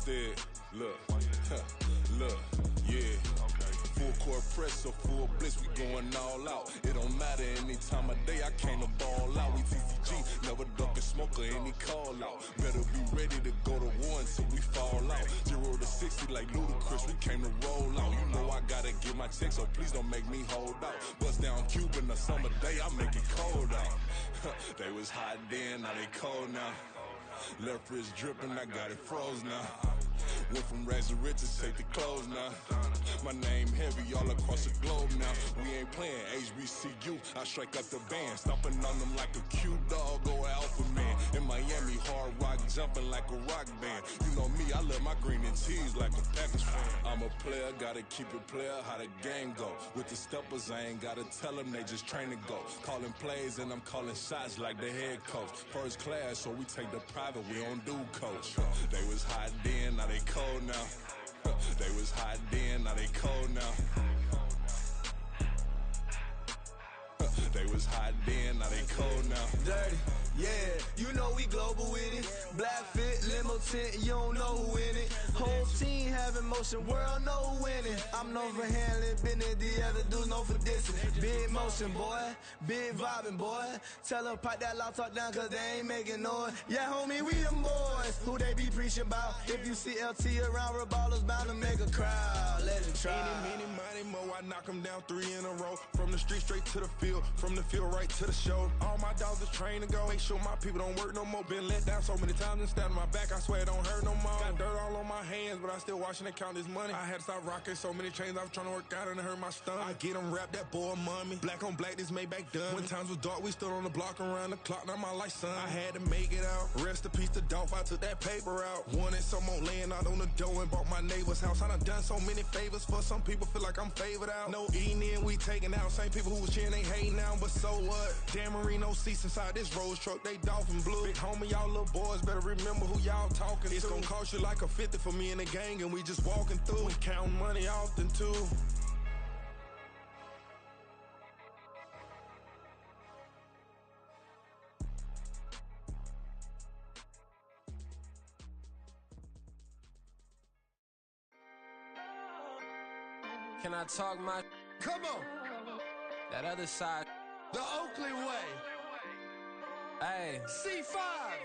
instead. Look, look, yeah. Full court press or full blitz, we going all out. It don't matter any time of day, I came to ball out. We TCG, never duck a smoker, any call out. Better be ready to go to war until we fall out. 0 to 60 like Ludacris, we came to roll out. You know I gotta get my check, so please don't make me hold out. Bust down Cuban a summer day, I make it cold out. They was hot then, now they cold now. Left wrist dripping, I got it froze now. Went from rags to riches, take the clothes now. My name heavy all across the globe now. We ain't playing HBCU, I strike up the band. Stomping on them like a cute dog or alpha man. In Miami, hard rock jumping like a rock band. You know me, I love my green and cheese like a Packers fan. I'm a player, gotta keep it player, how the game go. With the steppers, I ain't gotta tell them, they just train to go. Calling plays and I'm calling shots like the head coach. First class, so we take the private, we don't do coach. They was hot then, now they cold now. They was hot then, now they cold now. They was hot then, now they cold now. Dirty, yeah, you know we global with it. Black fit, limo tint, you don't know who in it. Whole team having motion, world know who in it. I'm known for handling business, the other dudes known for dissing. Big motion, boy, big vibing, boy. Tell her pipe that loud talk down, cause they ain't making noise. Yeah, homie, we them boys, who they be preaching about. If you see LT around, Reballers bound to make a crowd. Let it try. Any, money, mo, I knock them down 3 in a row. From the street straight to the field, from the field right to the show. All my dogs is trained to go. Make sure my people don't work no more. Been let down so many times and stabbed in my back, I swear it don't hurt no more. Got dirt all on my hands, but I still washing and count this money. I had to stop rocking so many chains, I was trying to work out and it hurt my stomach. I get them wrapped, that boy mommy. Black on black, this Maybach done. When times was dark, we stood on the block around the clock, now my life son. I had to make it out. Rest in peace to Dolph, I took that paper out. Wanted some more laying out on the dough and bought my neighbor's house. I done so many favors for some people, feel like I'm favored out. No eating in, we taking out. Same people who was cheering, they hating now, but so what? Dan Marino seats inside this Rolls truck, they dolphin blue. Big homie, y'all little boys better remember who y'all talking to. It's gonna cost you like a 50 for me and the gang, and we just walking through. We counting money often too. Can I talk my? Come on. That other side. The Oakley way. Hey. C5.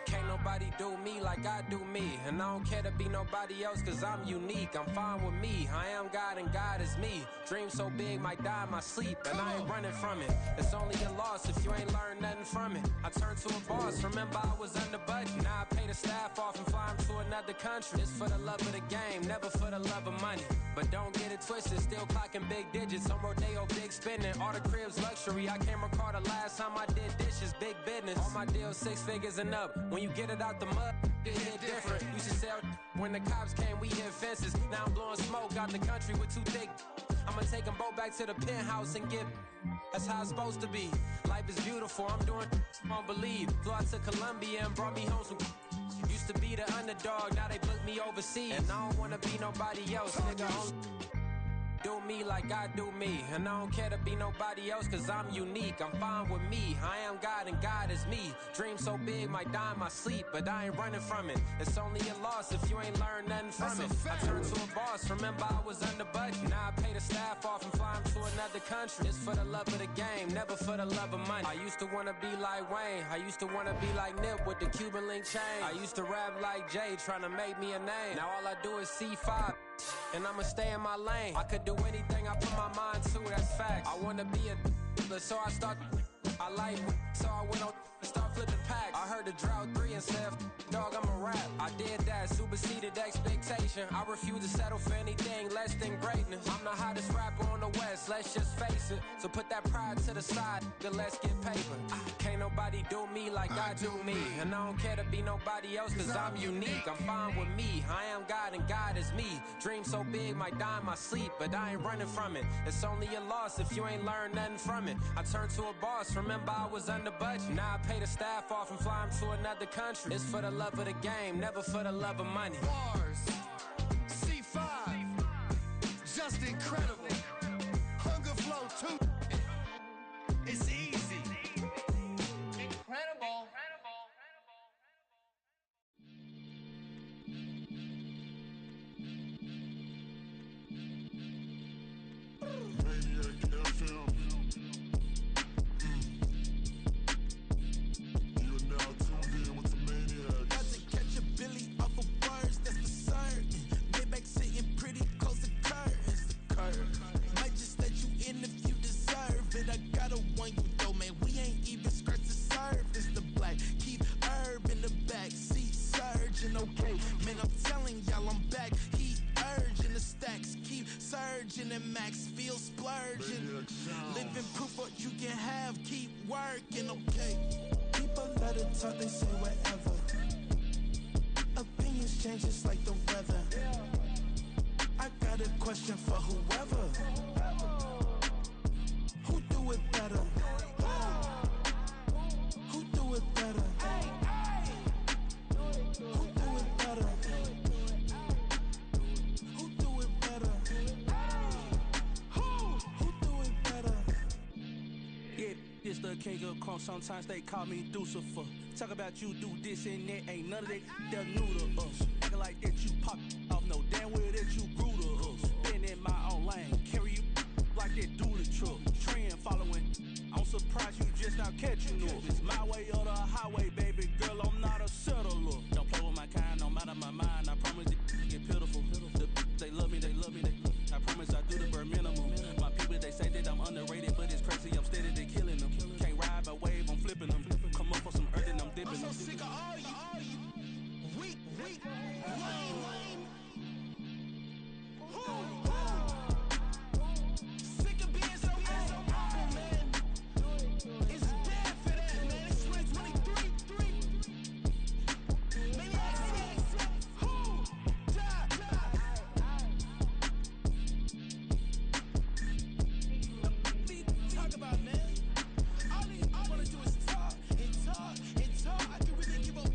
Can't nobody do me like I do me. And I don't care to be nobody else, cause I'm unique. I'm fine with me. I am God and God is me. Dream so big, might die in my sleep. And I ain't running from it. It's only a loss if you ain't learned nothing from it. I turned to a boss, remember I was under budget. Now I pay the staff off and fly them to another country. It's for the love of the game, never for the love of money. But don't get it twisted, still clocking big digits. On Rodeo, big spending, all the cribs luxury. I can't recall the last time I did dishes, big business. All my deals 6 figures and up. When you get it out the mud, it hit different. Used to sell when the cops came, we hit fences. Now I'm blowing smoke out the country with 2 thick. I'ma take them both back to the penthouse and get. That's how it's supposed to be. Life is beautiful, I'm doing won't believe. Flew out to Colombia and brought me home some. Used to be the underdog, now they book me overseas. And I don't wanna be nobody else, nigga. Do me like I do me. And I don't care to be nobody else, cause I'm unique. I'm fine with me, I am God and God is me. Dream so big, might die in my sleep, but I ain't running from it. It's only a loss if you ain't learned nothing from it. I turned to a boss, remember I was under budget. Now I pay the staff off and fly them to another country. It's for the love of the game, never for the love of money. I used to wanna be like Wayne, I used to wanna be like Nip with the Cuban link chain. I used to rap like Jay, trying to make me a name. Now all I do is C5, and I'ma stay in my lane. I could do anything I put my mind to, that's facts. I wanna be a so I start. I like so I went on and start flipping packs. I heard the drought 3 and said, dog, I'm a rap. I did that, superseded expectation. I refuse to settle for anything less than greatness. I'm the hottest rapper on the West, let's just face it. So put that pride to the side, then let's get paper. Can't nobody do me like I do me. And I don't care to be nobody else, cause I'm unique. I'm fine with me, I am God and God is me. Dream so big, might die in my sleep, but I ain't running from it. It's only a loss if you ain't learned nothing from it. I turned to a boss, remember I was under budget. Now I pay the staff off and fly them to another country. It's for the love of the game, never for the love of money. Bars. C5. Just incredible. Hunger Flow 2. It's easy. Incredible. splurging, okay. Man, I'm telling y'all I'm back. Heat urging, the stacks keep surging, and max feel splurging. Living proof what you can have, keep working, okay. People let it talk, they say whatever. Opinions change just like the weather. I got a question for whoever. Who do it better? Who do it better? Who do it better? Who do it better? Who do it better? Yeah, it's the king of crunk. Sometimes they call me Lucifer. Talk about you do this and that. Ain't none of that they're new to us. Acting like that you pop off. No damn well that you grew to us. Been in my own lane. Carry you like that do the truck. Trend following. I'm surprised you just now catching up. It's my way or the highway, baby girl. I'm not a settler. Don't play with my kind, no matter my mind. I promise they get pitiful. They love me, they love me. I promise I do the bare minimum. My people, they say that I'm underrated, but it's crazy. I'm steady, they killing them. Can't ride my wave, I'm flipping them. Come up for some earth and I'm dipping them. I'm so sick of all you. Weak, lame. Sick of being so humble, man. It's dead for that, man. It's 2023. Maniacs. Who? Die. Talk about, man. All I wanna do is talk and talk and talk. I can really give up.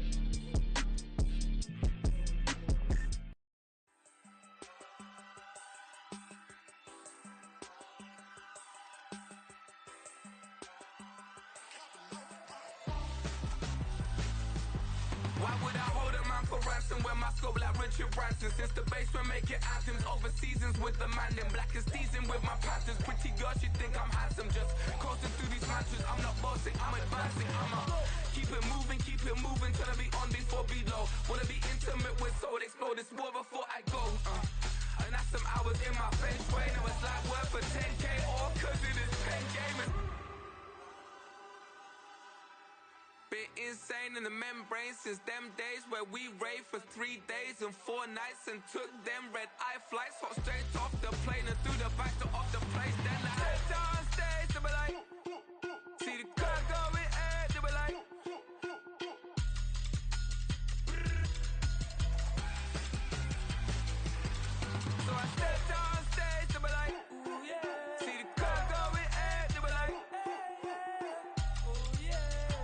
Why would I hold a man for ransom when my scope like Richard Branson? Since the basement making anthems over seasons with the man, then black is teasing with my panthers. Pretty girls, you think I'm handsome, just coasting through these mansions. I'm not bossing, I'm advancing. Keep it moving, till I be on before below. Wanna be intimate with soul, explore this war before I go. And that's some hours in my feng shui. Now it's like work for 10K, all cause it is pen gaming. Been insane in the membrane since them days where we raved for 3 days and 4 nights and took them red eye flights, hot straight off the plane and through the back door of the place. Then I stepped on stage, they were like, see the car going ahead, they were like, so I stepped on stage, they were like, ooh yeah, see the car going ahead, they were like, ooh yeah.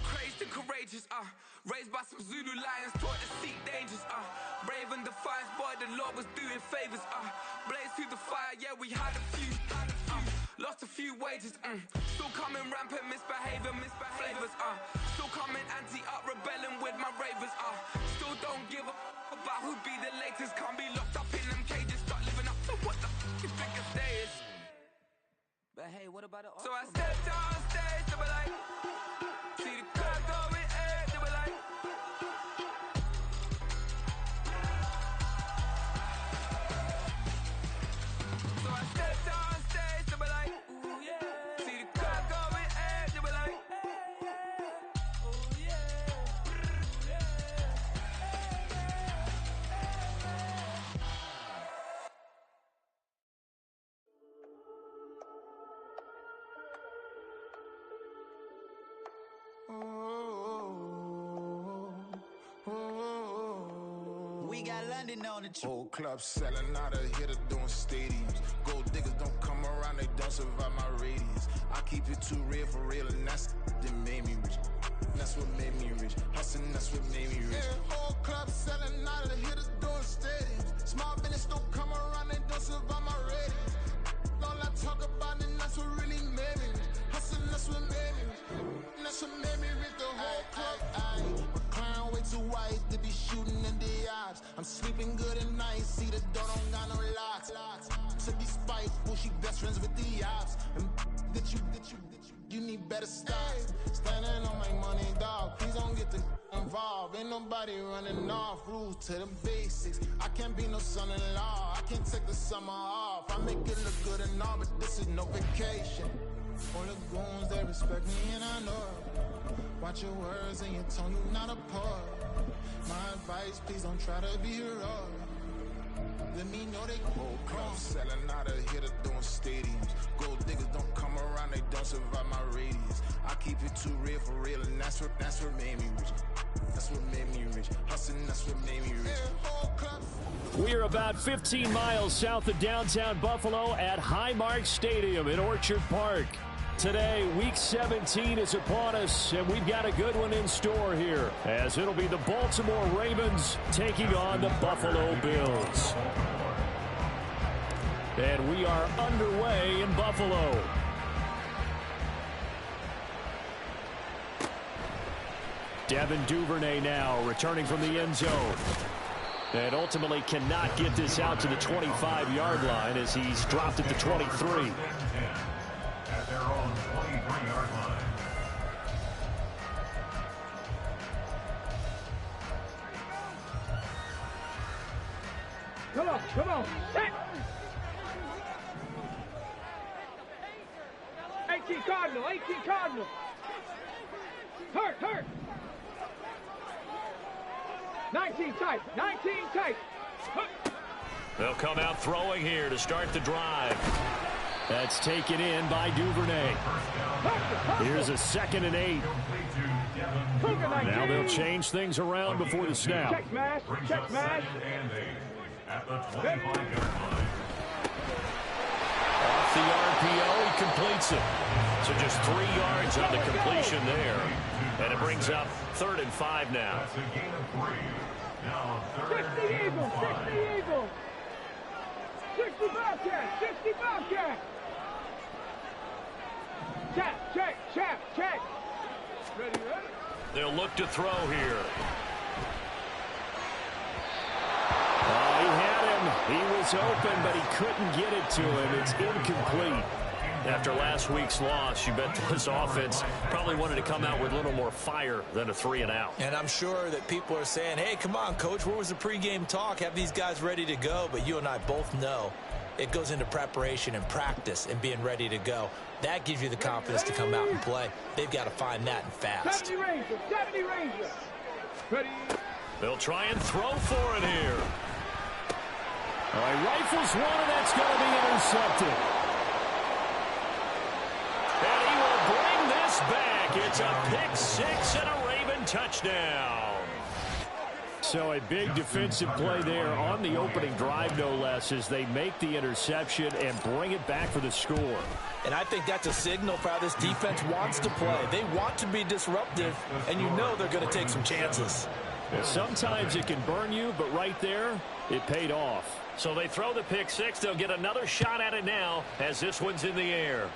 Crazed and courageous, raised by some Zulu lions, taught to seek dangers, brave and defiant, boy, the Lord was doing favors, blaze through the fire, yeah, we had a few, lost a few wages, still coming rampant, misbehavior, flavors, still coming anti-up, rebelling with my ravers, still don't give a about who be the latest, can't be locked up in them cages, start living up to what the you think a day is. But hey, what about the So I stepped on stage, they were like, see the crowd going ahead, they were like, so I stepped on stage, they were like, ooh yeah, see the crowd going ahead, they were like, ooh yeah, We got London on the trip. Whole club selling out of here to doing stadiums. Gold diggers don't come around, they don't survive my radius. I keep it too real for real, and that's that made me rich. That's what made me rich. Hustling, that's what made me rich. Yeah, whole club selling out of here to doing stadiums. Small business don't come around, they don't survive my radius. All I talk about, and that's what really made me rich. Hustling, that's what made me rich. That's what made me rich. The whole club. My crown way too white to be shooting in the eyes. I'm sleeping good at night. See the door don't got no locks. To be spiteful, she best friends with the ops. And you need better stocks. Standing on my money, dog. Please don't get involved. Ain't nobody running off. Rules to the basics. I can't be no son-in-law. I can't take the summer off. I make it look good and all, but this is no vacation. All the goons, they respect me and I know it. Watch your words and your tone, you not a part. My advice, please don't try to be heroic. Let me know they whole club selling out of here to doing stadiums. Gold diggers don't come around, they don't survive my radius. I keep it too real for real, and that's what made me rich. That's what made me rich. Hustling, that's what made me rich. We are about 15 miles south of downtown Buffalo at Highmark Stadium in Orchard Park. Today, Week 17 is upon us, and we've got a good one in store here, as it'll be the Baltimore Ravens taking on the Buffalo Bills. And we are underway in Buffalo. Devin Duvernay now returning from the end zone. And ultimately cannot get this out to the 25-yard line as he's dropped at the 23. At their own 23-yard line. Come on. Set. 18 Cardinal. Hurt. 19 tight. They'll come out throwing here to start the drive. That's taken in by Duvernay. Here's a 2nd and 8. Now they'll change things around before the snap. Check smash. At the 25-yard line. Off the RPO, he completes it. So just 3 yards on the completion there. And it brings up 3rd and 5 now. That's a gain of 3. Now 3rd and 60 Eagles. 60 Bobcat. Check. Ready? They'll look to throw here. He had him. He was open, but he couldn't get it to him. It's incomplete. After last week's loss, you bet this offense probably wanted to come out with a little more fire than a 3-and-out. And I'm sure that people are saying, hey, come on, Coach, where was the pregame talk? Have these guys ready to go? But you and I both know it goes into preparation and practice and being ready to go. That gives you the confidence to come out and play. They've got to find that and fast. 70 Rangers. Ready? They'll try and throw for it here. All right, rifles one, and that's going to be intercepted. And he will bring this back. It's a pick six and a Raven touchdown. So a big defensive play there on the opening drive, no less, as they make the interception and bring it back for the score. And I think that's a signal for how this defense wants to play. They want to be disruptive, and you know they're going to take some chances. Sometimes it can burn you, but right there, it paid off. So they throw the pick six. They'll get another shot at it now as this one's in the air.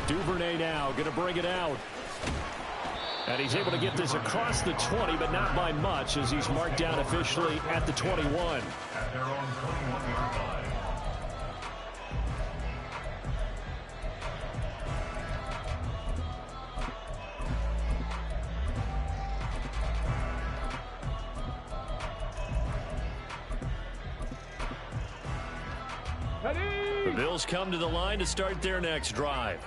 Duvernay now going to bring it out. And he's able to get this across the 20, but not by much, as he's marked down officially at the 21. At their own 21-yard line. The Bills come to the line to start their next drive.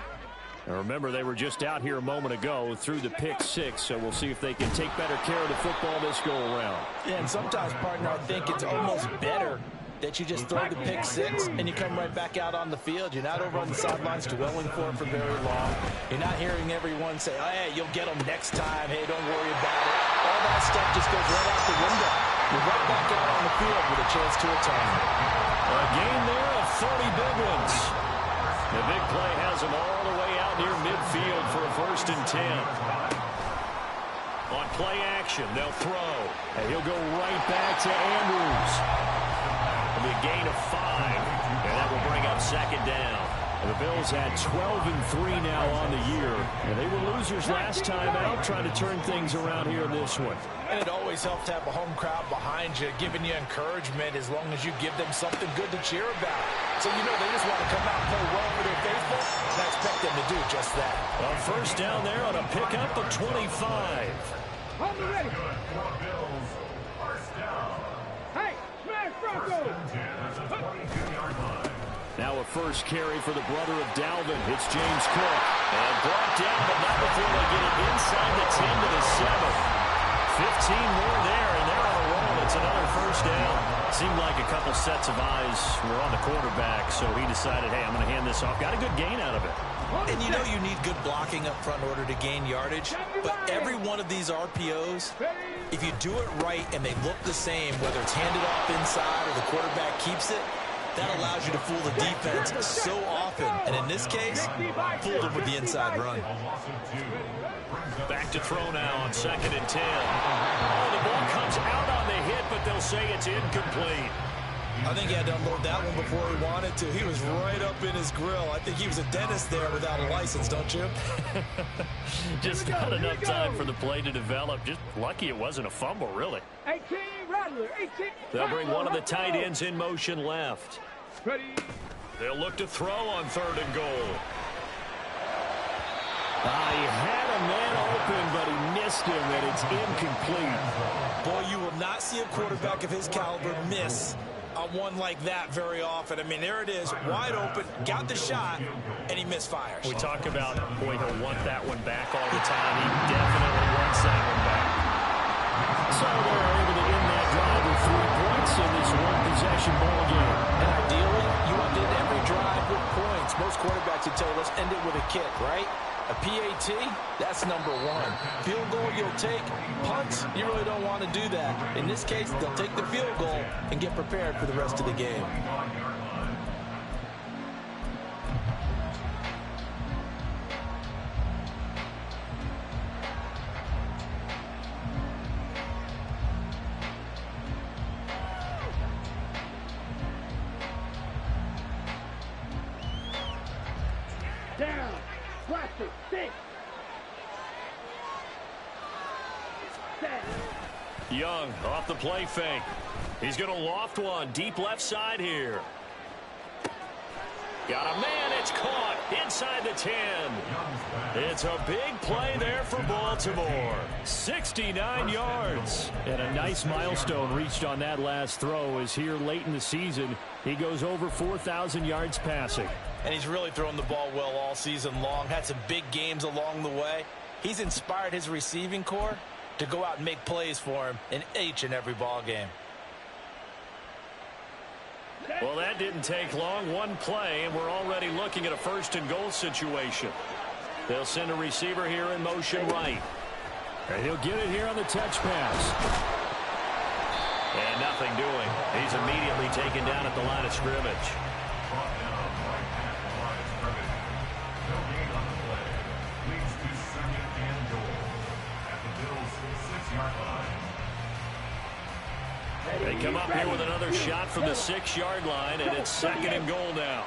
Now remember, they were just out here a moment ago through the pick six, so we'll see if they can take better care of the football this go-around. Yeah, and sometimes, partner, I think it's almost better that you just throw the pick six and you come right back out on the field. You're not over on the sidelines dwelling for very long. You're not hearing everyone say, oh, hey, you'll get them next time. Hey, don't worry about it. All that stuff just goes right out the window. You're right back out on the field with a chance to atone. A gain there of 30 big ones. The big play has them all the way out near midfield for a 1st and 10. On play action, they'll throw. And he'll go right back to Andrews. It'll be a gain of 5. And that will bring up 2nd down. And the Bills had 12-3 now on the year. And they were losers last time out, trying to turn things around here in this one. And it always helps to have a home crowd behind you, giving you encouragement as long as you give them something good to cheer about. So you know they just want to come out and play well for their faithful, and I expect them to do just that. A 1st down there on a pickup of 25. Hold me ready. Bills, 1st down. Hey, smash Broncos. At the 22-yard line. Now a first carry for the brother of Dalvin. It's James Cook. And brought down, but not before they get it inside the 10 to the 7. 15 more there, and they're on a roll. It's another first down. Seemed like a couple sets of eyes were on the quarterback, so he decided, hey, I'm going to hand this off. Got a good gain out of it. And you know you need good blocking up front in order to gain yardage, but every one of these RPOs, if you do it right and they look the same, whether it's handed off inside or the quarterback keeps it, that allows you to fool the defense so often. And in this case, fooled them with the inside run. Back to throw now on 2nd and 10. Oh, the ball comes out on the hit, but they'll say it's incomplete. I think he had to unload that one before he wanted to. He was right up in his grill. I think he was a dentist there without a license, don't you? Just not enough time for the play to develop. Just lucky it wasn't a fumble, really. 18, Rattler, 18. They'll bring one of the tight ends in motion left. Ready. They'll look to throw on 3rd and goal. He had a man open, but he missed him, and it's incomplete. Boy, you will not see a quarterback of his caliber miss on one like that very often. I mean, there it is, wide open, got the shot, and he misfires. We talk about, boy, he'll want that one back all the time. He definitely wants that one back. So they're able to end that drive with 3 points in this one-possession ball game. And ideally, you want to end every drive with points. Most quarterbacks would tell you, let's end it with a kick, right? A PAT, that's number 1. Field goal you'll take. Punts, you really don't want to do that. In this case, they'll take the field goal and get prepared for the rest of the game. Down. Blaster, 6. 7. Young off the play fake. He's going to loft one deep left side here. Got a man. It's caught inside the 10. It's a big play there for Baltimore. 69 yards. And a nice milestone reached on that last throw as here late in the season, he goes over 4,000 yards passing. And he's really thrown the ball well all season long. Had some big games along the way. He's inspired his receiving corps to go out and make plays for him in each and every ball game. Well, that didn't take long. One play, and we're already looking at a 1st and goal situation. They'll send a receiver here in motion right. And he'll get it here on the touch pass. And nothing doing. He's immediately taken down at the line of scrimmage. They come up here with another shot from the 6-yard line, and it's 2nd and goal now.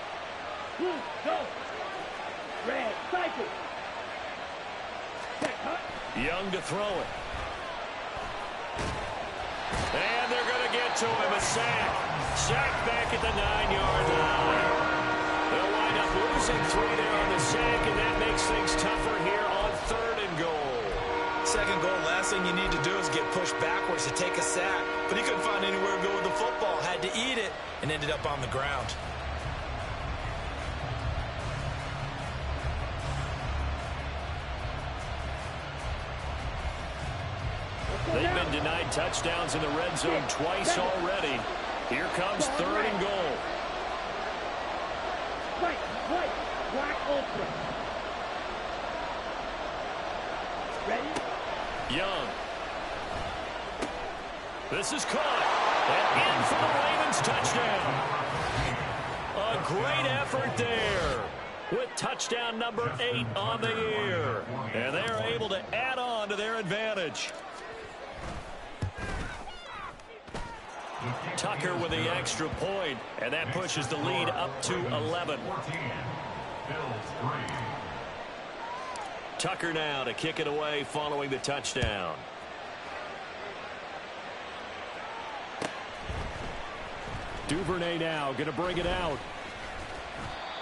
Go. Red, cycle. Young to throw it. And they're going to get to him. A sack. Sack back at the 9-yard line. They'll wind up losing 3 there on the sack, and that makes things tougher here on 3rd and goal. 2nd goal, last thing you need to do is get pushed backwards to take a sack. But he couldn't find anywhere to go with the football. Had to eat it and ended up on the ground. They've been denied touchdowns in the red zone twice already. Here comes 3rd and goal. White, black ultra. Ready? Young. This is caught. And in for the Ravens touchdown. A great effort there with touchdown number 8 on the year. And they're able to add on to their advantage. Tucker with the extra point, and that pushes the lead up to 11. Tucker now to kick it away following the touchdown. Duvernay now going to bring it out.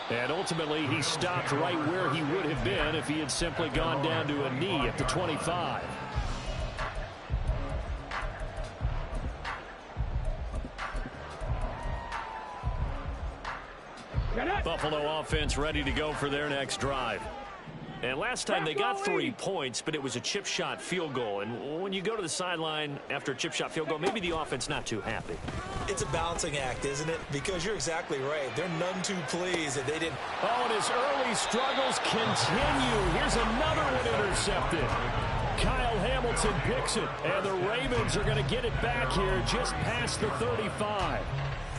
And ultimately, he stopped right where he would have been if he had simply gone down to a knee at the 25. Buffalo offense ready to go for their next drive. And last time they got 3 points, but it was a chip shot field goal. And when you go to the sideline after a chip shot field goal, maybe the offense not too happy. It's a balancing act, isn't it? Because you're exactly right. They're none too pleased that they didn't. Oh, and his early struggles continue. Here's another one intercepted. Kyle Hamilton picks it, and the Ravens are going to get it back here just past the 35.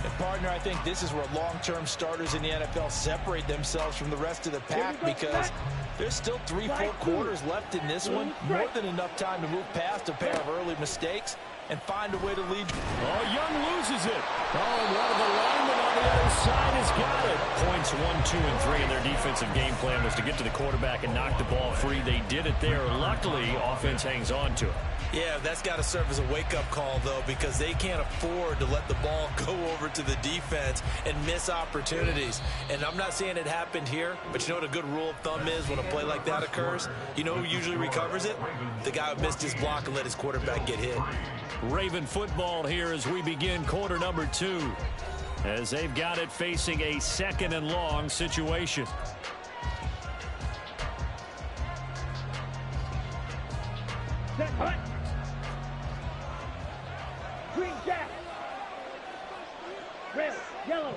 And partner, I think this is where long-term starters in the NFL separate themselves from the rest of the pack, because there's still 3-4 quarters left in this one. More than enough time to move past a pair of early mistakes and find a way to lead. Oh, Young loses it. Oh, and one of the linemen on the other side has got it. Points 1, 2, and 3 in their defensive game plan was to get to the quarterback and knock the ball free. They did it there. Luckily, offense hangs on to it. Yeah, that's got to serve as a wake-up call, though, because they can't afford to let the ball go over to the defense and miss opportunities. And I'm not saying it happened here, but you know what a good rule of thumb is when a play like that occurs? You know who usually recovers it? The guy who missed his block and let his quarterback get hit. Raven football here as we begin quarter number 2, as they've got it facing a 2nd and long situation. Set, hut. Green jack. Red, yellow.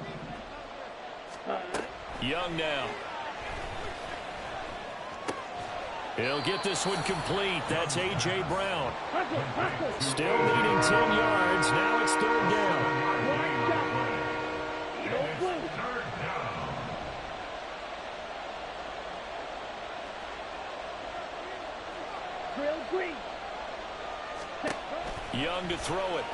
Young now. He'll get this one complete. That's A.J. Brown. Still leading 10 yards. Now it's 3rd down. Young to throw it.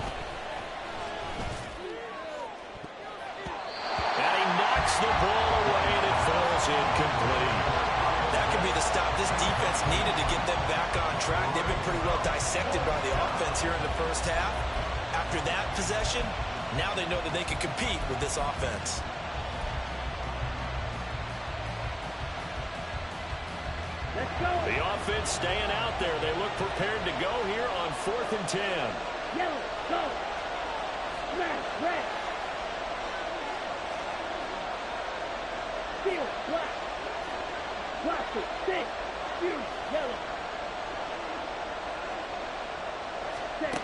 And he knocks the ball away, and it falls incomplete. That could be the stop this defense needed to get them back on track. They've been pretty well dissected by the offense here in the first half. After that possession, now they know that they can compete with this offense. The offense staying out there. They look prepared to go here on 4th and 10. Yellow, go. Red. Steel, black. Plastic, stick, fuse, yellow. Set.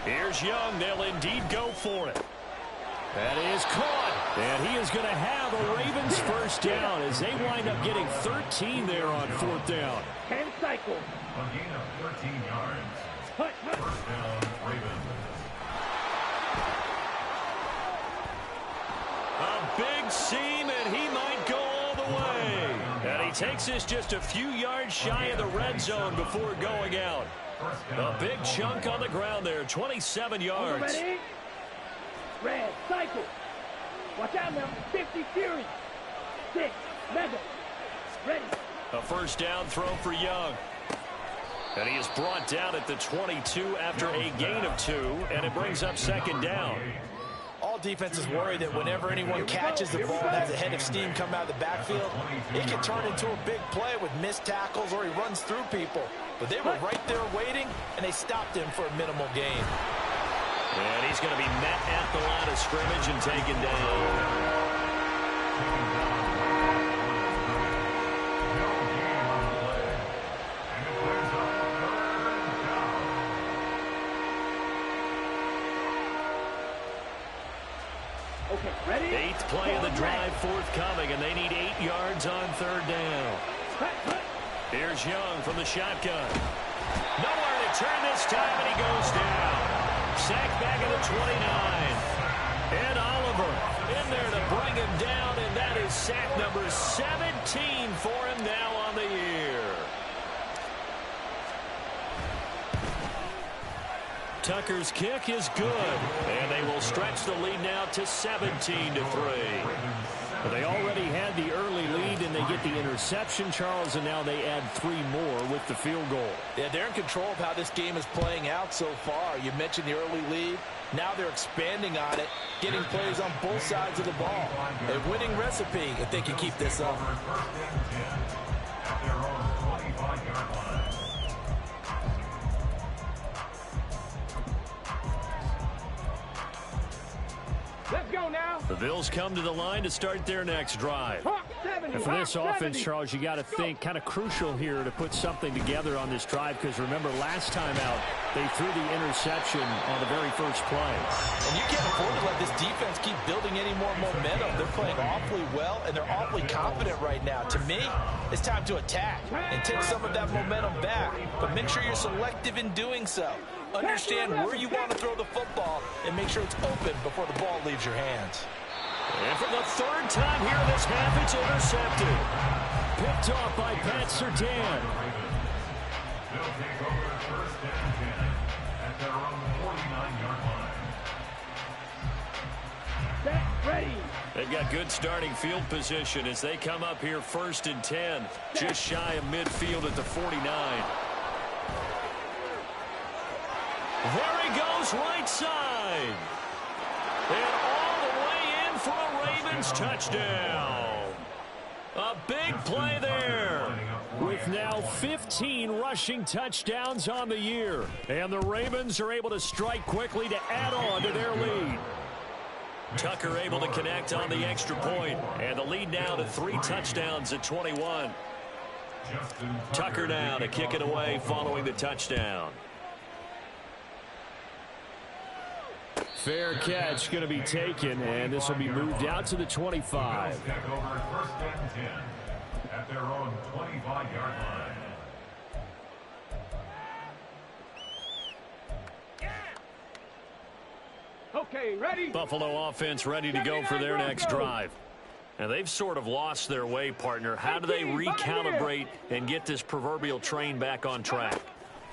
Here's Young. They'll indeed go for it. That is caught. And he is going to have a Ravens first down as they wind up getting 13 there on 4th down. 10 cycles. A gain of 13 yards. Hut. First down, Ravens. A big seam, and he might go all the way. And he takes this just a few yards shy of the red zone before going out. A big chunk on the ground there, 27 yards. Ready? Red, cycle. Watch out now. 50 Fury. 6, Mega. Ready. A first down throw for Young. And he is brought down at the 22 after a gain of 2, and it brings up 2nd down. All defenses worry that whenever anyone catches the ball and has a head of steam come out of the backfield, it can turn into a big play with missed tackles or he runs through people. But they were right there waiting, and they stopped him for a minimal gain. And he's going to be met at the line of scrimmage and taken down. Okay, ready? 8th play of the drive forthcoming, and they need 8 yards on 3rd down. Here's Young from the shotgun. Nowhere to turn this time, and he goes down. Sacked back at the 29. And Oliver in there to bring him down, and that is sack number 17 for him now on the year. Tucker's kick is good, and they will stretch the lead now to 17-3. But they already had the early lead, and they get the interception, Charles, and now they add 3 more with the field goal. Yeah, they're in control of how this game is playing out so far. You mentioned the early lead. Now they're expanding on it, getting plays on both sides of the ball. A winning recipe if they can keep this up. Let's go. The Bills come to the line to start their next drive. And for this offense, Charles, you got to think kind of crucial here to put something together on this drive, because remember last time out they threw the interception on the very first play. And you can't afford to let this defense keep building any more momentum. They're playing awfully well, and they're awfully confident right now. To me, it's time to attack and take some of that momentum back, but make sure you're selective in doing so. Understand where you want to throw the football and make sure it's open before the ball leaves your hands. And for the third time here in this half, it's intercepted. Picked off by Pat Surtain. They'll take over first and 10 at their own 49-yard line. Set, ready. They've got good starting field position as they come up here first and 10, just shy of midfield at the 49. There he goes, right side. And all the way in for a Ravens touchdown. A big play there. With now 15 rushing touchdowns on the year. And the Ravens are able to strike quickly to add on to their lead. Tucker able to connect on the extra point. And the lead now to 3 touchdowns at 21. Tucker now to kick it away following the touchdown. Fair catch going to be taken, and this will be moved out to the 25. Take over first and 10 at their own 25-yard line. Okay, ready? Buffalo offense ready to go for their next drive. And they've sort of lost their way, partner. How do they recalibrate and get this proverbial train back on track?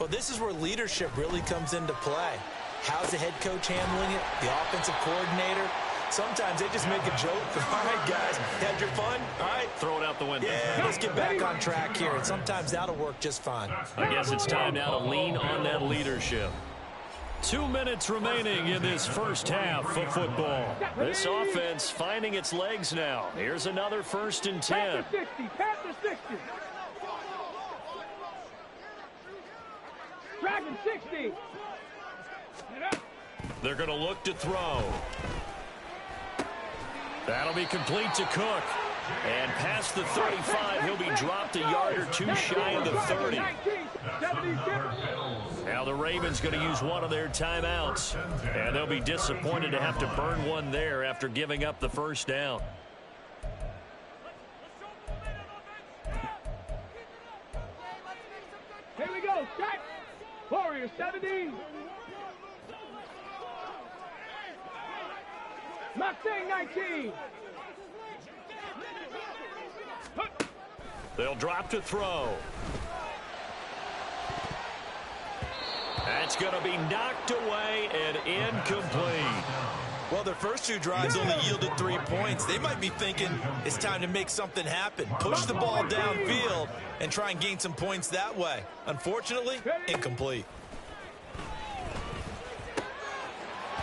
Well, this is where leadership really comes into play. How's the head coach handling it? The offensive coordinator? Sometimes they just make a joke. All right, guys, had your fun? All right. Throw it out the window. Yeah, let's get back on track here. And sometimes that'll work just fine. I guess it's time now to lean on that leadership. 2 minutes remaining in this first half of football. This offense finding its legs now. Here's another first and 10. Panther 60. Dragon 60. They're going to look to throw. That'll be complete to Cook. And past the 35, he'll be dropped a yard or two shy of the 30. Now the Ravens going to use one of their timeouts. And they'll be disappointed to have to burn one there after giving up the first down. Here we go. Strike. Warriors 70. Mustang 19. They'll drop to throw. That's going to be knocked away and incomplete. Well, their first 2 drives only yielded 3 points. They might be thinking it's time to make something happen. Push the ball downfield and try and gain some points that way. Unfortunately, incomplete.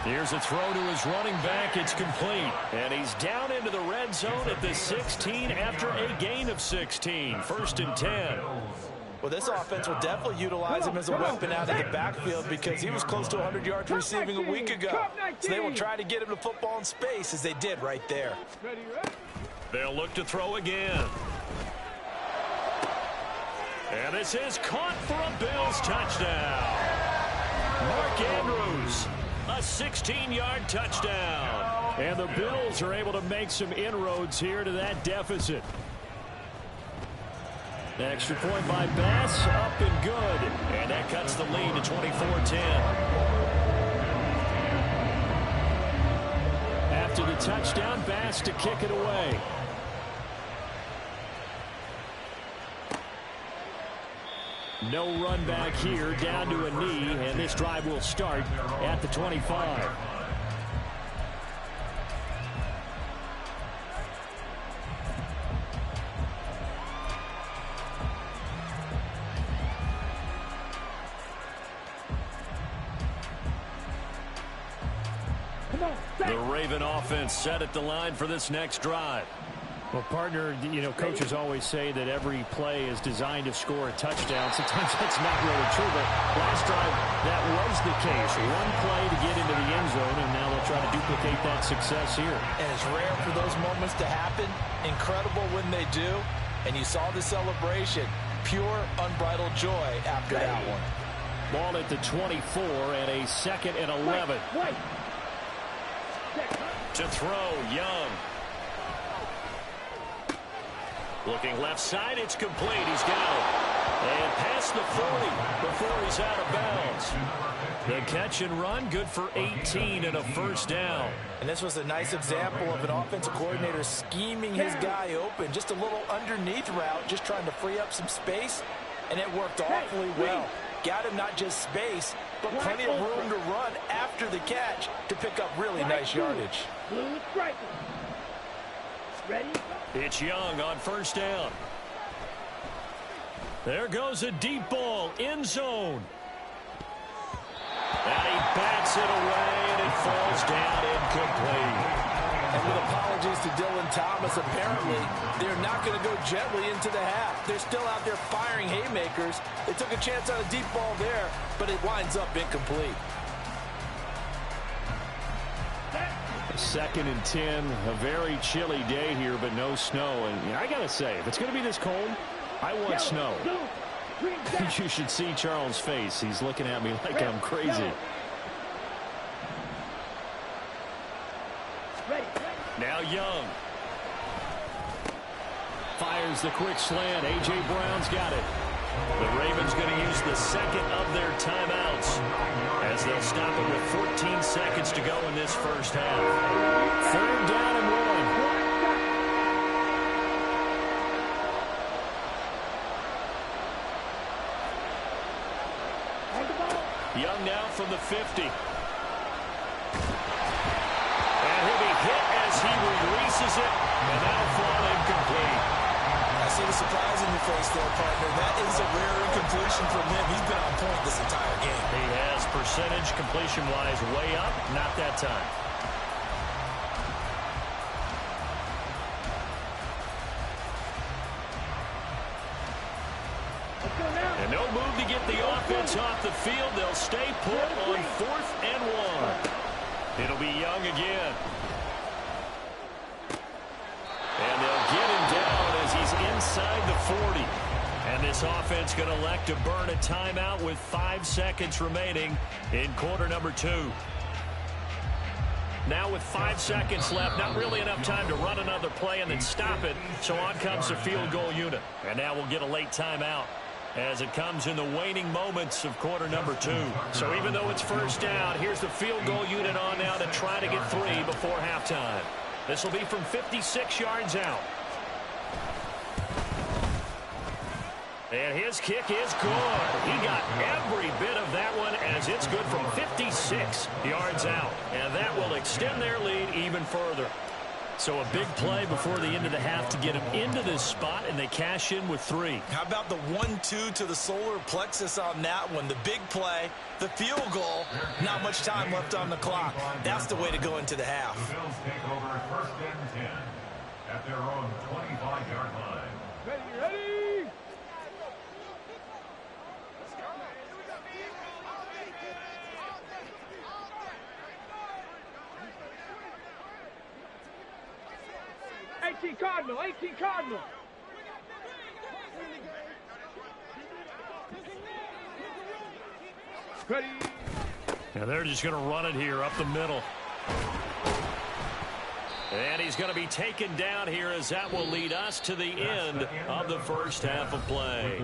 Here's a throw to his running back. It's complete. And he's down into the red zone at the 16 after a gain of 16. First and 10. Well, this offense will definitely utilize him as a weapon out of the backfield because he was close to 100 yards receiving a week ago. So they will try to get him the football in space as they did right there. They'll look to throw again. And this is caught for a Bills touchdown. Mark Andrews, a 16-yard touchdown. And the Bills are able to make some inroads here to that deficit. Extra point by Bass, up and good. And that cuts the lead to 24-10. After the touchdown, Bass to kick it away. No run back here, down to a knee, and this drive will start at the 25. The Raven offense set at the line for this next drive. Well, partner, you know, coaches always say that every play is designed to score a touchdown. Sometimes that's not really true, but last drive, that was the case. One play to get into the end zone, and now they'll try to duplicate that success here. And it's rare for those moments to happen. Incredible when they do. And you saw the celebration. Pure, unbridled joy after that one. Ball at the 24 and a 2nd and 11. To throw, Young. Looking left side, it's complete. He's got it. And past the 40 before he's out of bounds. The catch and run, good for 18 and a first down. And this was a nice example of an offensive coordinator scheming his guy open. Just a little underneath route, just trying to free up some space, and it worked awfully well. Got him not just space, but plenty of room to run after the catch to pick up really nice yardage. Ready? It's Young on first down. There goes a deep ball, end zone. And he bats it away, and it falls down incomplete. And with apologies to Dylan Thomas, apparently they're not going to go gently into the half. They're still out there firing haymakers. They took a chance on a deep ball there, but it winds up incomplete. 2nd and 10, a very chilly day here, but no snow. And you know, I got to say, if it's going to be this cold, I want snow. You should see Charles' face. He's looking at me like I'm crazy. Now Young. Fires the quick slant. A.J. Brown's got it. The Ravens going to use the 2nd of their timeouts as they'll stop it with 14 seconds to go in this first half. 3rd down and 1. Young now from the 50. And he'll be hit as he releases it, and that'll fall incomplete. I see the surprise in your face there, partner. That is a rare incompletion from him. He's been on point this entire game. He has, percentage completion-wise way up, not that time. And no move to get the offense off the field. They'll stay put on 4th and 1. It'll be Young again. And they'll get him down as he's inside the 40. And this offense going to elect to burn a timeout with 5 seconds remaining in quarter number 2. Now with 5 seconds left, not really enough time to run another play and then stop it. So on comes the field goal unit. And now we'll get a late timeout as it comes in the waning moments of quarter number 2. So even though it's first down, here's the field goal unit on now to try to get 3 before halftime. This will be from 56 yards out. And his kick is good. He got every bit of that one as it's good from 56 yards out. And that will extend their lead even further. So a big play before the end of the half to get them into this spot, and they cash in with 3. How about the 1-2 to the solar plexus on that one? The big play, the field goal, not much time left on the clock. That's the way to go into the half. The Bills take over 1st and 10 at their own 25-yard line. Ready? 18 Cardinal, 18 Cardinal. Ready. And they're just going to run it here up the middle. And he's going to be taken down here as that will lead us to the end of the first half of play.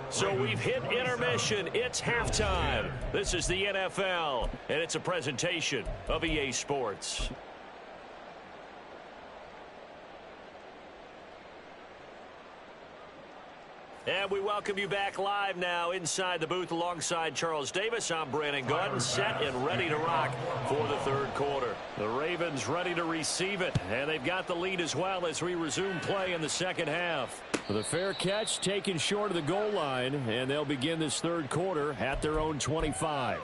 So we've hit intermission. It's halftime. This is the NFL, and it's a presentation of EA Sports. And we welcome you back live now inside the booth alongside Charles Davis. I'm Brandon Gordon, set and ready to rock for the 3rd quarter. The Ravens ready to receive it, and they've got the lead as well as we resume play in the 2nd half. The fair catch taken short of the goal line, and they'll begin this 3rd quarter at their own 25.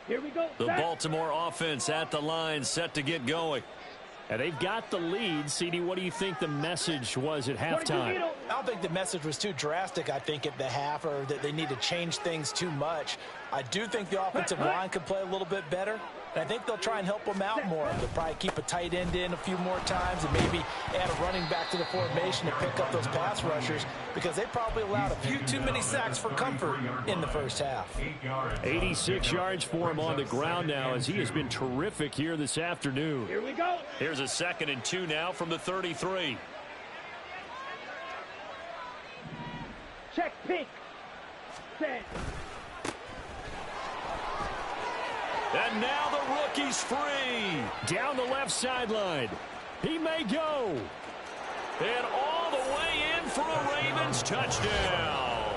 Here we go. The Baltimore offense at the line, set to get going. And they've got the lead. CD, what do you think the message was at halftime? I don't think the message was too drastic, I think, at the half, or that they need to change things too much. I do think the offensive line could play a little bit better, and I think they'll try and help them out more. They'll probably keep a tight end in a few more times and maybe add a running back to the formation to pick up those pass rushers, because they probably allowed a few too many sacks for comfort in the first half. 86 yards for him on the ground now, as he has been terrific here this afternoon. Here we go. Here's a 2nd and 2 now from the 33. Check pink. Set. And now the rookie's free. Down the left sideline. He may go. And all the way in for a Ravens touchdown.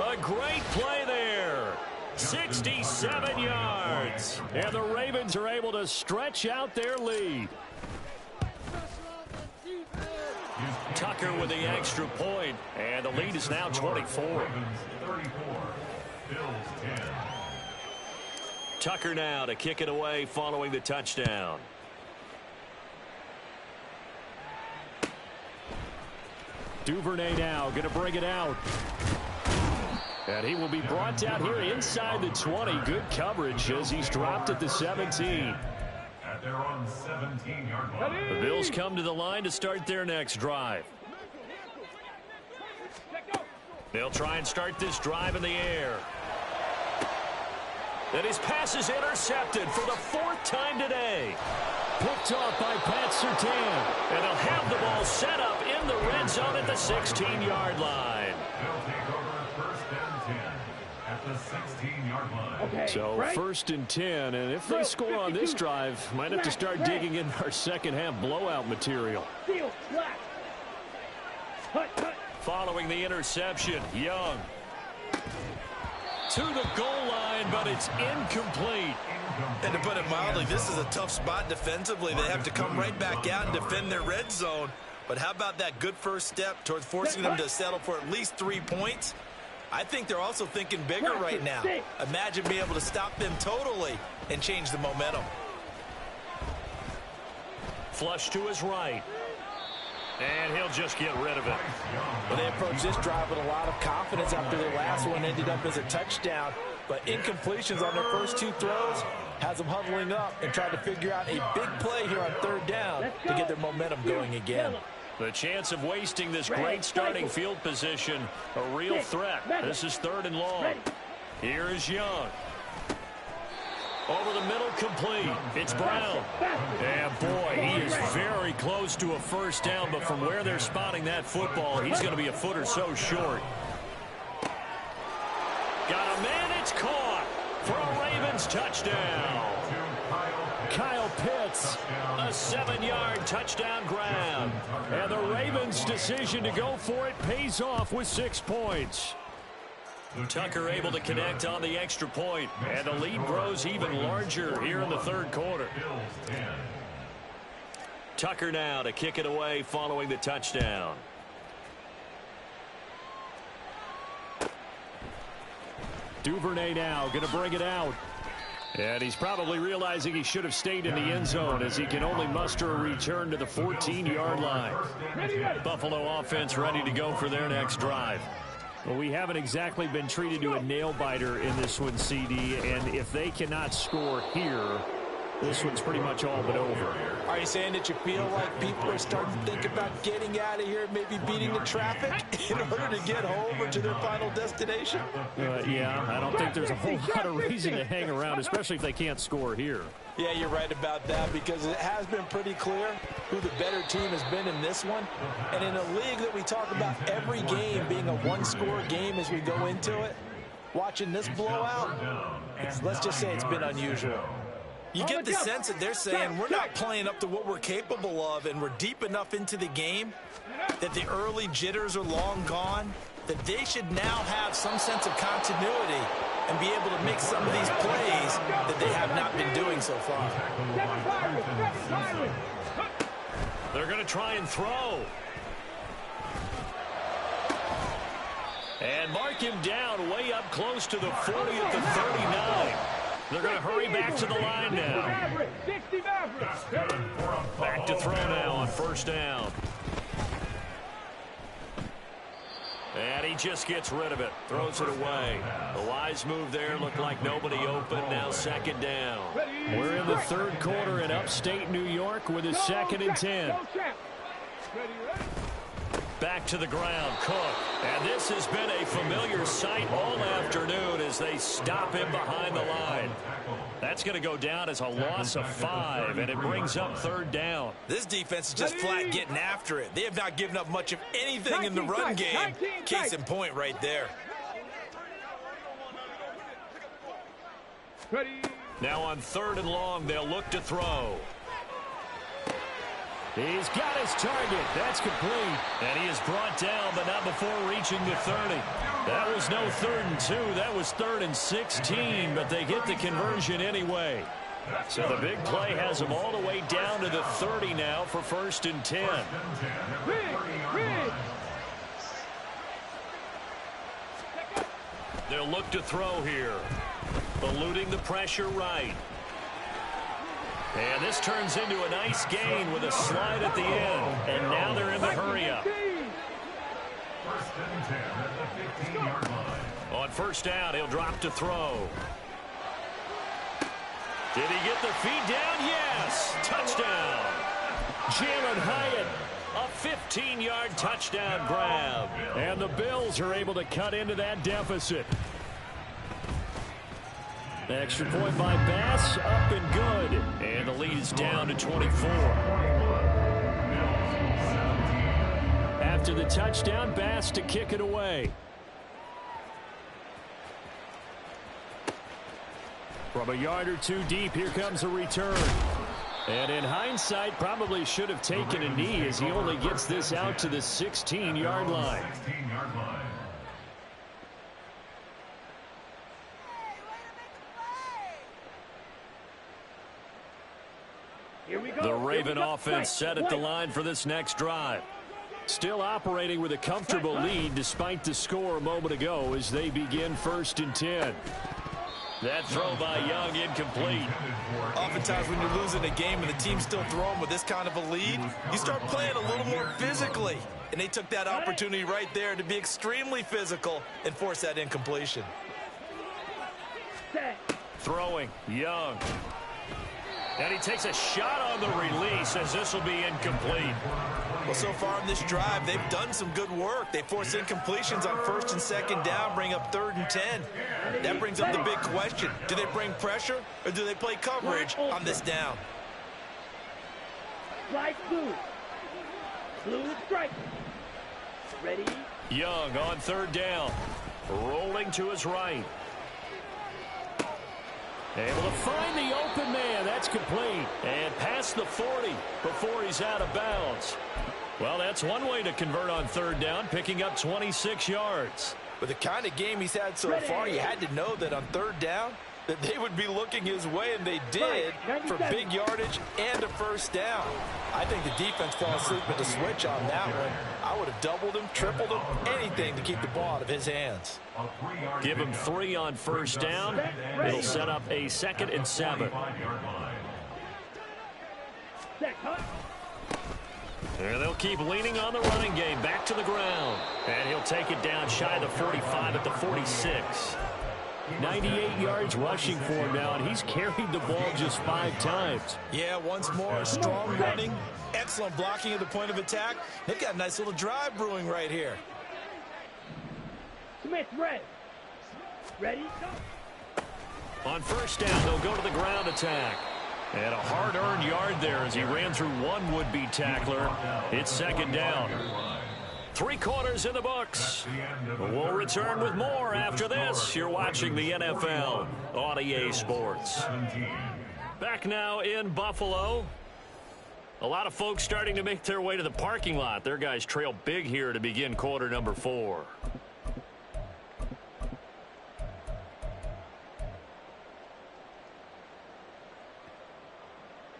A great play there. 67 yards. And the Ravens are able to stretch out their lead. Tucker with the extra point, and the lead is now 24. Tucker now to kick it away following the touchdown. Duvernay now going to bring it out. And he will be brought down here inside the 20. Good coverage as he's dropped at the 17. At their own 17-yard line. The Bills come to the line to start their next drive. They'll try and start this drive in the air. And his pass is intercepted for the 4th time today. Picked off by Pat Surtain. And they'll have the ball set up in the red zone at the 16-yard line. They'll take over 1st and 10 at the 16-yard line. Okay, So right. 1st and 10, and if they score on this drive, might have to start digging in our second half blowout material. Steal, flat. Hut, hut. Following the interception, Young to the goal line, but it's incomplete. And to put it mildly, this is a tough spot defensively. They have to come right back out and defend their red zone. But how about that good first step towards forcing them to settle for at least 3 points? I think they're also thinking bigger right now. Imagine being able to stop them totally and change the momentum. Flush to his right. And he'll just get rid of it. Well, they approached this drive with a lot of confidence after their last one ended up as a touchdown. But incompletions on their first 2 throws has them huddling up and trying to figure out a big play here on 3rd down to get their momentum going again. The chance of wasting this great starting field position, a real threat. This is 3rd and long. Here is Young. Over the middle, complete. It's Brown. And boy, he is very close to a first down, but from where they're spotting that football, he's going to be a foot or so short. Got a man, it's caught for a Ravens touchdown. Kyle Pitts. A 7-yard touchdown grab. And the Ravens' decision to go for it pays off with 6 points. Tucker able to connect on the extra point, and the lead grows even larger here in the 3rd quarter. Tucker now to kick it away following the touchdown. Duvernay now going to bring it out. And he's probably realizing he should have stayed in the end zone as he can only muster a return to the 14-yard line. Buffalo offense ready to go for their next drive. Well, we haven't exactly been treated to a nail-biter in this one, CD, and if they cannot score here, this one's pretty much all but over. Are you saying that you feel like people are starting to think about getting out of here and maybe beating the traffic in order to get home or to their final destination? Yeah, I don't think there's a whole lot of reason to hang around, especially if they can't score here. Yeah, you're right about that, because it has been pretty clear who the better team has been in this one. And in a league that we talk about every game being a one-score game as we go into it, watching this blowout, let's just say it's been unusual. You get the sense that they're saying we're not playing up to what we're capable of, and we're deep enough into the game that the early jitters are long gone, that they should now have some sense of continuity and be able to make some of these plays that they have not been doing so far. They're going to try and throw. And mark him down way up close to the 40 at the 39. They're going to hurry back to the line now. 60 Mavericks. Back to throw now on first down. And he just gets rid of it. Throws it away. The wise move there. Looked like nobody open. Now second down. We're in the third quarter in upstate New York with a 2nd and 10. Back to the ground, Cook. And this has been a familiar sight all afternoon as they stop him behind the line. That's going to go down as a loss of 5, and it brings up third down. This defense is just flat getting after it. They have not given up much of anything in the run game. Case in point right there. Now on 3rd and long, they'll look to throw. He's got his target. That's complete. And he is brought down, but not before reaching the 30. That was no 3rd and 2. That was 3rd and 16, but they get the conversion anyway. So the big play has them all the way down to the 30 now for 1st and 10. They'll look to throw here. Eluding the pressure right. And this turns into a nice gain with a slide at the end. And now they're in the hurry-up. On first down, he'll drop to throw. Did he get the feet down? Yes! Touchdown! Jalen Hyatt, a 15-yard touchdown grab. And the Bills are able to cut into that deficit. Extra point by Bass, up and good. And the lead is down to 24. After the touchdown, Bass to kick it away. From a yard or two deep, here comes a return. And in hindsight, probably should have taken a knee as he only gets this out to the 16-yard line. The Raven offense set at the line for this next drive. Still operating with a comfortable lead despite the score a moment ago as they begin 1st and 10. That throw by Young incomplete. Oftentimes when you're losing a game and the team's still throwing with this kind of a lead, you start playing a little more physically. And they took that opportunity right there to be extremely physical and force that incompletion. Throwing, Young. And he takes a shot on the release as this will be incomplete. Well, so far in this drive, they've done some good work. They force incompletions on 1st and 2nd down, bring up 3rd and 10. That brings up the big question. Do they bring pressure or do they play coverage on this down? Strike blue. Blue is striking. Ready? Young on 3rd down. Rolling to his right. Able to find the open man. That's complete. And past the 40 before he's out of bounds. Well, that's one way to convert on 3rd down, picking up 26 yards. With the kind of game he's had so far, you had to know that on 3rd down, that they would be looking his way, and they did, for big yardage and a 1st down. I think the defense fell asleep at the switch on that one. I would have doubled him, tripled him, anything to keep the ball out of his hands. Give him 3 on 1st down. It'll set up a 2nd and 7. And they'll keep leaning on the running game. Back to the ground. And he'll take it down shy of the 45 at the 46. 98 yards rushing for him now, and he's carried the ball just 5 times. Yeah, once more, strong running, excellent blocking at the point of attack. They've got a nice little drive brewing right here. Smith, red. Ready? On 1st down, they'll go to the ground attack. And a hard-earned yard there as he ran through one would-be tackler. It's 2nd down. 3 quarters in the books. We'll return with more after this. You're watching the NFL on EA Sports. Back now in Buffalo. A lot of folks starting to make their way to the parking lot. Their guys trail big here to begin quarter number 4.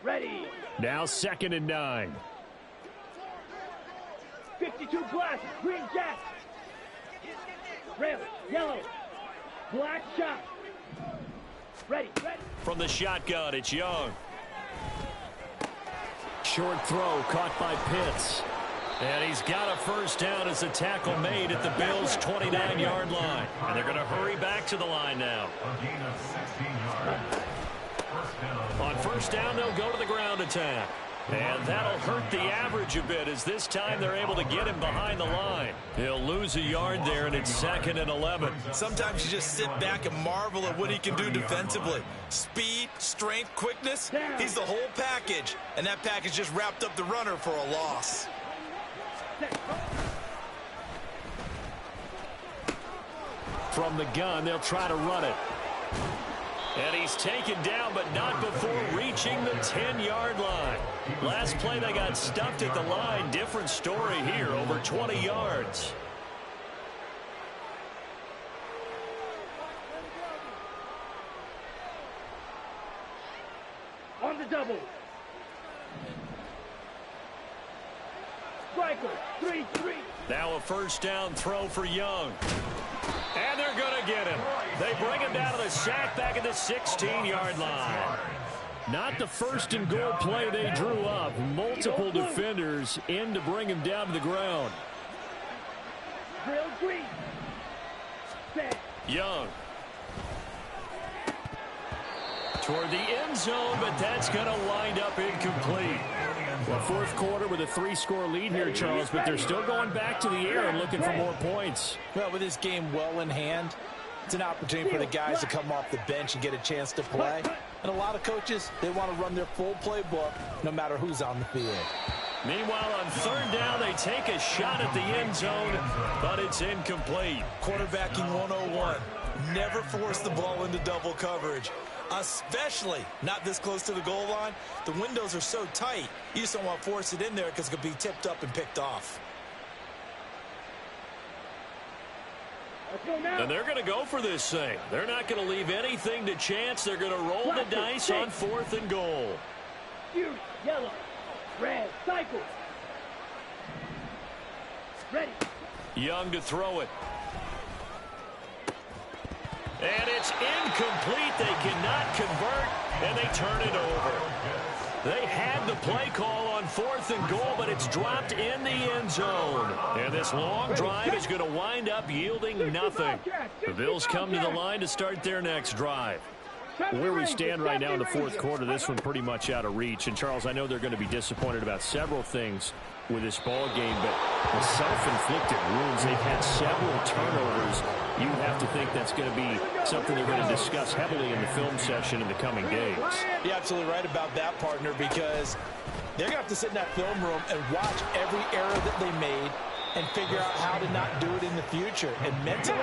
Ready. Now 2nd and 9. 52 black, green jacket. Red, yellow, black shot. Ready, ready. From the shotgun, it's Young. Short throw caught by Pitts. And he's got a first down as the tackle made at the Bills' 29-yard line. And they're going to hurry back to the line now. On first down, they'll go to the ground attack. And that'll hurt the average a bit as this time they're able to get him behind the line. He'll lose a yard there, and it's 2nd and 11. Sometimes you just sit back and marvel at what he can do defensively. Speed, strength, quickness, he's the whole package. And that package just wrapped up the runner for a loss. From the gun, they'll try to run it. And he's taken down, but not before reaching the 10-yard line. Last play, they got stuffed at the line. Different story here, over 20 yards. On the double. Striker, 3-3. Now a first down throw for Young. And they're going to get him. They bring him down to the sack back at the 16-yard line. Not the first and goal play they drew up. Multiple defenders in to bring him down to the ground. Drill green. Set. Young. Toward the end zone, but that's going to wind up incomplete. Well, fourth quarter with a 3-score lead here, Charles, but they're still going back to the air and looking for more points. Well, with this game well in hand, it's an opportunity for the guys to come off the bench and get a chance to play. And a lot of coaches, they want to run their full playbook no matter who's on the field. Meanwhile, on third down, they take a shot at the end zone, but it's incomplete. Quarterbacking 101. Never force the ball into double coverage, especially not this close to the goal line. The windows are so tight, you just don't want to force it in there because it could be tipped up and picked off. And they're going to go for this thing. They're not going to leave anything to chance. They're going to roll the dice on 4th and goal. Fury, yellow, red, cycle. Ready. Young to throw it. And it's incomplete. They cannot convert, and they turn it over. They had the play call on 4th and goal, but it's dropped in the end zone. And this long drive is going to wind up yielding nothing. The Bills come to the line to start their next drive. Where we stand right now in the fourth quarter, this one pretty much out of reach. And, Charles, I know they're going to be disappointed about several things with this ball game, but the self-inflicted wounds, they've had several turnovers. You have to think that's going to be something they're going to discuss heavily in the film session in the coming days. You're absolutely right about that, partner, because they're going to have to sit in that film room and watch every error that they made and figure out how to not do it in the future. And mentally,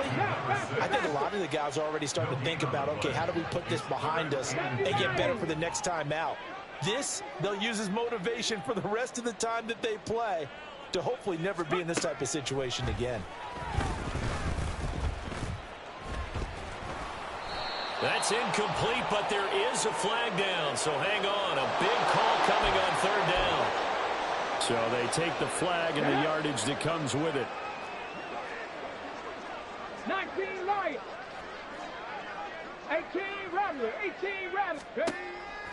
I think a lot of the guys are already starting to think about, okay, how do we put this behind us and get better for the next time out? This, they'll use as motivation for the rest of the time that they play to hopefully never be in this type of situation again. That's incomplete, but there is a flag down, so hang on. A big call coming on third down. So they take the flag and the yardage that comes with it. 19 Lions. 18 Rattler. 18 Rattler.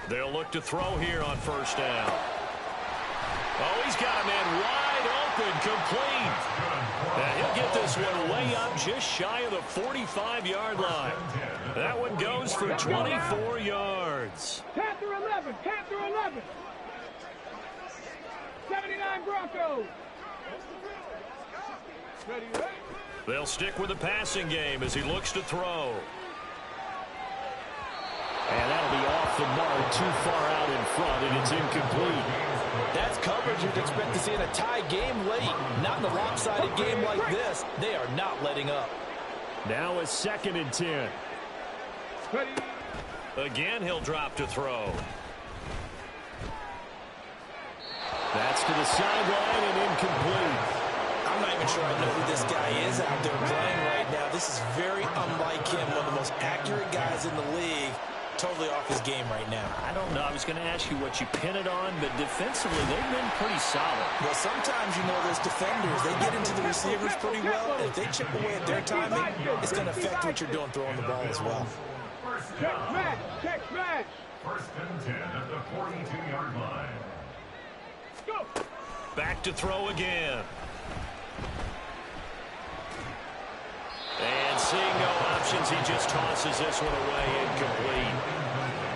They'll look to throw here on first down. Oh, he's got a man wide open, complete. And he'll get this one way up just shy of the 45-yard line. That one goes for 24 yards. Panther 11. Panther 11. 79 Broncos. Ready, ready. They'll stick with the passing game as he looks to throw. And that'll be off the mark, too far out in front, and it's incomplete. That's coverage you'd expect to see in a tie game late. Not in a lopsided game like this. They are not letting up. Now a 2nd and 10. Again, he'll drop to throw. That's to the sideline and incomplete. I'm not even sure I know who this guy is out there playing right now. This is very unlike him, one of the most accurate guys in the league. Totally off his game right now. I don't know. I was going to ask you what you pin it on, but defensively, they've been pretty solid. Well, sometimes, you know, those defenders, they get into the receivers pretty well. And if they chip away at their timing, it's going to affect what you're doing throwing the ball as well. down. Check smash. First and 10 at the 42-yard line. Go. Back to throw again. And seeing no options, he just tosses this one away incomplete.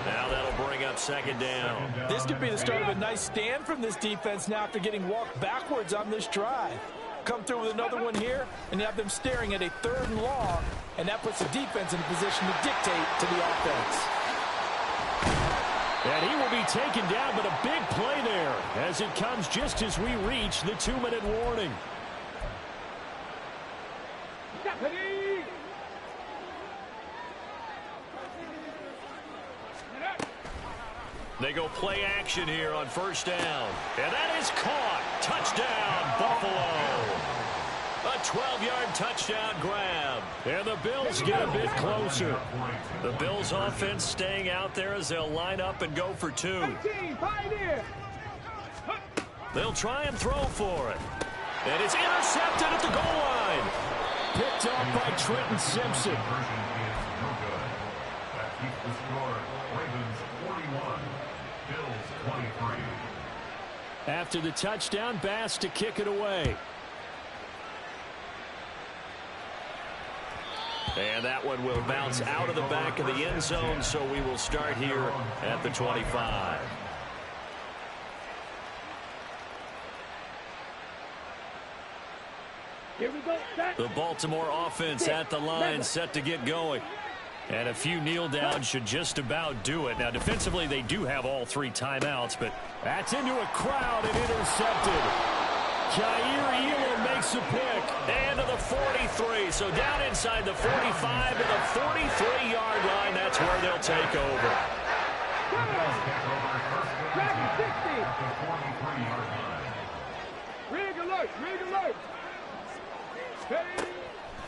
Now that'll bring up second down. This could be the start of a nice stand from this defense now after getting walked backwards on this drive. Come through with another one here, and you have them staring at a 3rd and long, and that puts the defense in a position to dictate to the offense. And he will be taken down, but a big play there as it comes just as we reach the 2-minute warning. They go play action here on first down. And that is caught. Touchdown, Buffalo. A 12-yard touchdown grab. And the Bills get a bit closer. The Bills offense staying out there as they'll line up and go for 2. They'll try and throw for it. And it's intercepted at the goal line. Picked up by Trenton Simpson. That keeps the score. Ravens 41, Bills 23. After the touchdown, Bass to kick it away. And that one will bounce out of the back of the end zone, so we will start here at the 25. Here we go. The Baltimore offense at the line, set to get going. And a few kneel downs should just about do it. Now, defensively, they do have all 3 timeouts, but that's into a crowd and intercepted. Jair Elam makes a pick. And to the 43. So down inside the 45 to the 43-yard line. That's where they'll take over. Rig alert. Rig alert.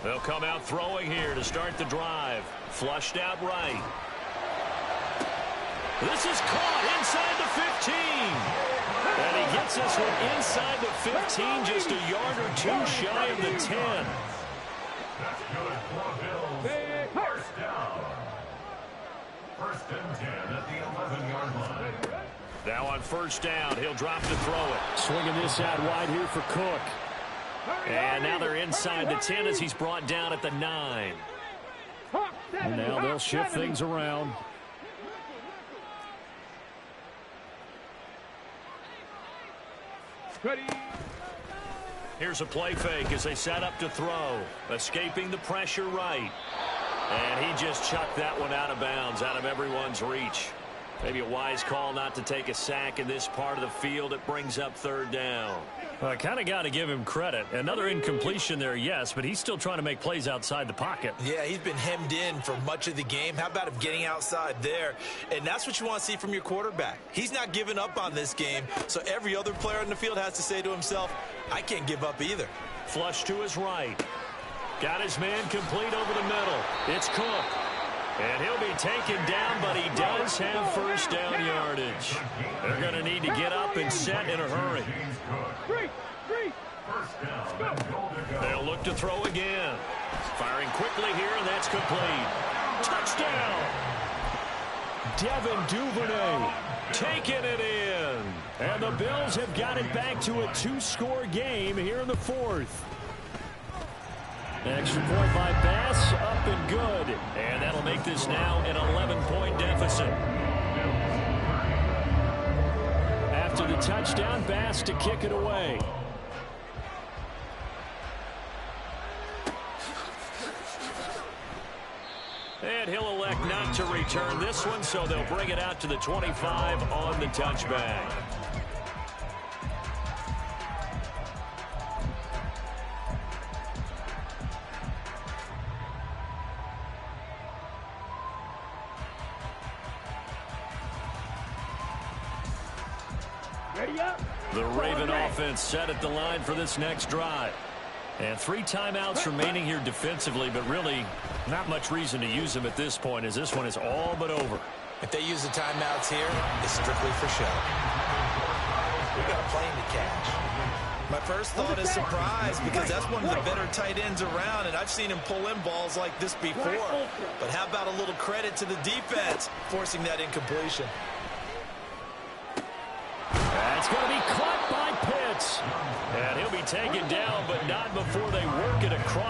They'll come out throwing here to start the drive. Flushed out right. This is caught inside the 15. And he gets this one inside the 15, just a yard or 2 shy of the 10. That's good for Bills. First down. First and 10 at the 11-yard line. Now on first down, he'll drop to throw it. Swinging this out wide here for Cook. And now they're inside the 10 as he's brought down at the 9. And now they'll shift things around. Here's a play fake as they set up to throw. Escaping the pressure right. And he just chucked that one out of bounds, out of everyone's reach. Maybe a wise call not to take a sack in this part of the field. It brings up third down. Well, I kind of got to give him credit. Another incompletion there, yes, but he's still trying to make plays outside the pocket. Yeah, he's been hemmed in for much of the game. How about him getting outside there? And that's what you want to see from your quarterback. He's not giving up on this game, so every other player on the field has to say to himself, I can't give up either. Flush to his right. Got his man complete over the middle. It's Cook. And he'll be taken down, but he does have first down yardage. They're going to need to get up and set in a hurry. They'll look to throw again. Firing quickly here, and that's complete. Touchdown! Devin Duvernay taking it in. And the Bills have got it back to a 2-score game here in the 4th. Extra point by Bass, up and good. And that'll make this now an 11-point deficit. After the touchdown, Bass to kick it away. And he'll elect not to return this one, so they'll bring it out to the 25 on the touchback. The Raven offense set at the line for this next drive. And 3 timeouts remaining here defensively, but really not much reason to use them at this point as this one is all but over. If they use the timeouts here, it's strictly for show. We got a plane to catch. My first thought is surprise because that's one of the better tight ends around, and I've seen him pull in balls like this before. But how about a little credit to the defense forcing that incompletion? That's going to be caught by Pitts. And he'll be taken down, but not before they work it across.